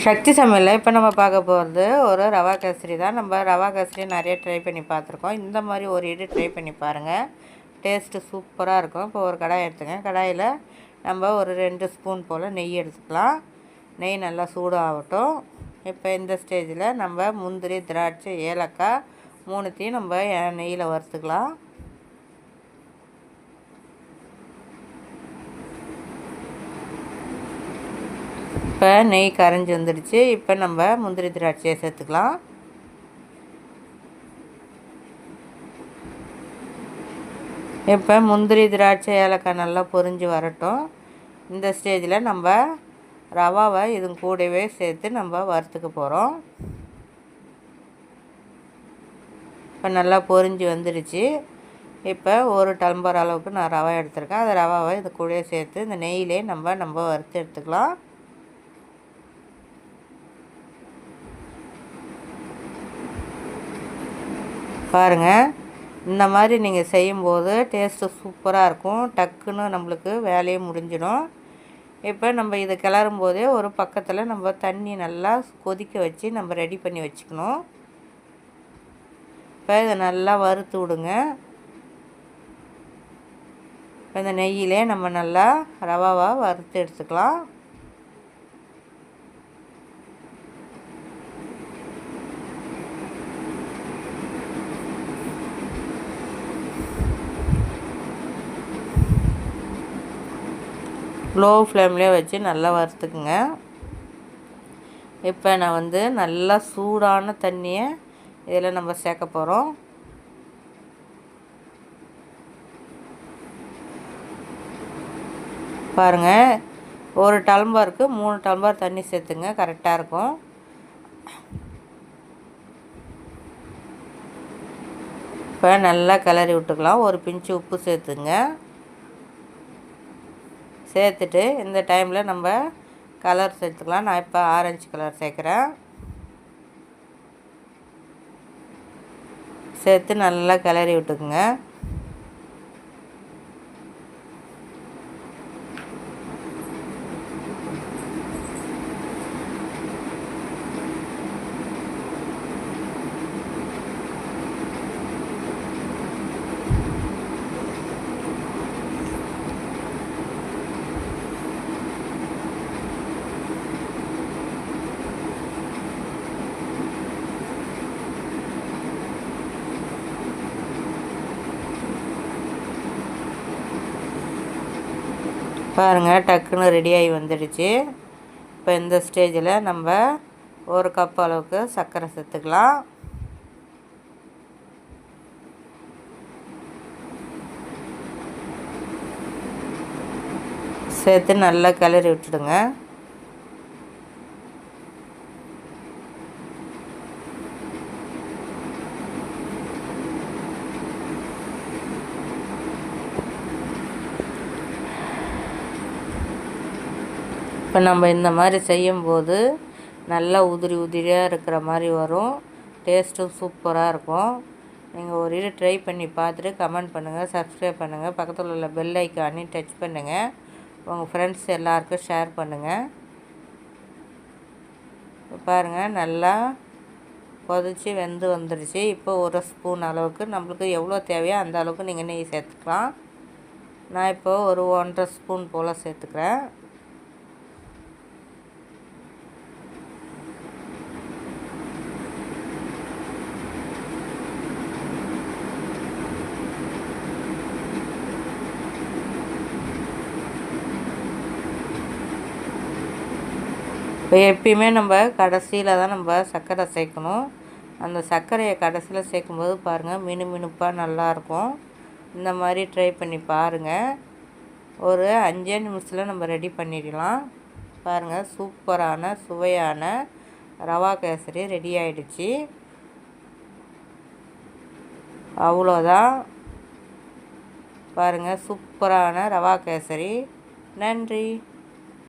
சக்தி சமையலில் இப்போ நம்ம பார்க்க போகிறது ஒரு ரவா கேசரி தான். நம்ம ரவா கேசரி நிறைய ட்ரை பண்ணி பார்த்துருக்கோம். இந்த மாதிரி ஒரு ட்ரை பண்ணி பாருங்கள், டேஸ்ட்டு சூப்பராக இருக்கும். இப்போ ஒரு கடாய் எடுத்துங்க. கடாயில் நம்ம ஒரு 2 ஸ்பூன் போல் நெய் எடுத்துக்கலாம். நெய் நல்லா சூடாகட்டும். இப்போ இந்த ஸ்டேஜில் நம்ம முந்திரி, திராட்சை, ஏலக்காய் 3த்தையும் நம்ம நெய்யில் வறுத்துக்கலாம். இப்போ நெய் கரைஞ்சி வந்துடுச்சு. இப்போ நம்ம முந்திரி திராட்சையை சேர்த்துக்கலாம். இப்போ முந்திரி திராட்சை ஏலக்காய் நல்லா பொரிஞ்சு வரட்டும். இந்த ஸ்டேஜில் நம்ம ரவாவை இது கூடவே சேர்த்து நம்ம வறுத்துக்க போகிறோம். இப்போ நல்லா பொரிஞ்சு வந்துடுச்சு. இப்போ ஒரு டம்ளர் அளவுக்கு நான் ரவை எடுத்துருக்கேன். அந்த ரவாவை இது கூடவே சேர்த்து இந்த நெய்யிலே நம்ம வறுத்து எடுத்துக்கலாம். பாருங்கள், இந்த மாதிரி நீங்கள் செய்யும்போது டேஸ்ட்டு சூப்பராக இருக்கும். டக்குன்னு நம்மளுக்கு வேலையே முடிஞ்சிடும். இப்போ நம்ம இதை கிளறும் போதே ஒரு பக்கத்தில் நம்ம தண்ணி நல்லா கொதிக்க வச்சு நம்ம ரெடி பண்ணி வச்சுக்கணும். இப்போ இதை நல்லா வறுத்து விடுங்க. இப்போ இந்த நெய்யிலே நம்ம நல்லா ரவாவை வறுத்து எடுத்துக்கலாம். லோ ஃப்ளேம்லேயே வச்சு நல்லா வறுத்துக்குங்க. இப்போ நான் நல்லா சூடான தண்ணியை இதில் நம்ம சேர்க்க போகிறோம். பாருங்கள், ஒரு டம்ளருக்கு 3 டம்ளர் தண்ணி சேர்த்துங்க, கரெக்டாக இருக்கும். இப்போ நல்லா கிளறி விட்டுக்கலாம். ஒரு பிஞ்சு உப்பு சேர்த்துங்க. சேர்த்துட்டு இந்த டைமில் நம்ம கலர் சேர்த்துக்கலாம். நான் இப்போ ஆரஞ்சு கலர் சேர்க்குறேன். சேர்த்து நல்லா கிளறி விட்டுக்குங்க. பாருங்கள், டக்குன்னு ரெடியாகி வந்துடுச்சு. இப்போ இந்த ஸ்டேஜில் நம்ம ஒரு கப் அளவுக்கு சர்க்கரை சேர்த்துக்கலாம். சேர்த்து நல்லா கிளறி விட்டுடுங்க. இப்போ நம்ம இந்த மாதிரி செய்யும்போது நல்லா உதிரி உதிரியாக இருக்கிற மாதிரி வரும். டேஸ்ட்டும் சூப்பராக இருக்கும். நீங்கள் ஒரு ட்ரை பண்ணி பார்த்துட்டு கமெண்ட் பண்ணுங்கள், சப்ஸ்கிரைப் பண்ணுங்கள், பக்கத்தில் உள்ள பெல் ஐக்கானையும் டச் பண்ணுங்கள், உங்கள் ஃப்ரெண்ட்ஸ் எல்லாருக்கும் ஷேர் பண்ணுங்கள். பாருங்கள், நல்லா கொதித்து வெந்து வந்துடுச்சு. இப்போ ஒரு ஸ்பூன் அளவுக்கு நம்மளுக்கு எவ்வளோ தேவையோ அந்த அளவுக்கு நீங்கள் நெய் சேர்த்துக்கலாம். நான் இப்போ ஒரு 1.5 ஸ்பூன் போல் சேர்த்துக்கிறேன். இப்போ எப்பயுமே நம்ம கடைசியில் தான் நம்ம சர்க்கரை சேர்க்கணும். அந்த சர்க்கரையை கடைசியில் சேர்க்கும்போது பாருங்கள், மினுமினுப்பாக நல்லாயிருக்கும். இந்த மாதிரி ட்ரை பண்ணி பாருங்கள். ஒரு 5 நிமிஷத்தில் நம்ம ரெடி பண்ணிடலாம். பாருங்கள், சூப்பரான சுவையான ரவா கேசரி ரெடி ஆகிடுச்சு. அவ்வளோதான். பாருங்கள், சூப்பரான ரவா கேசரி. நன்றி.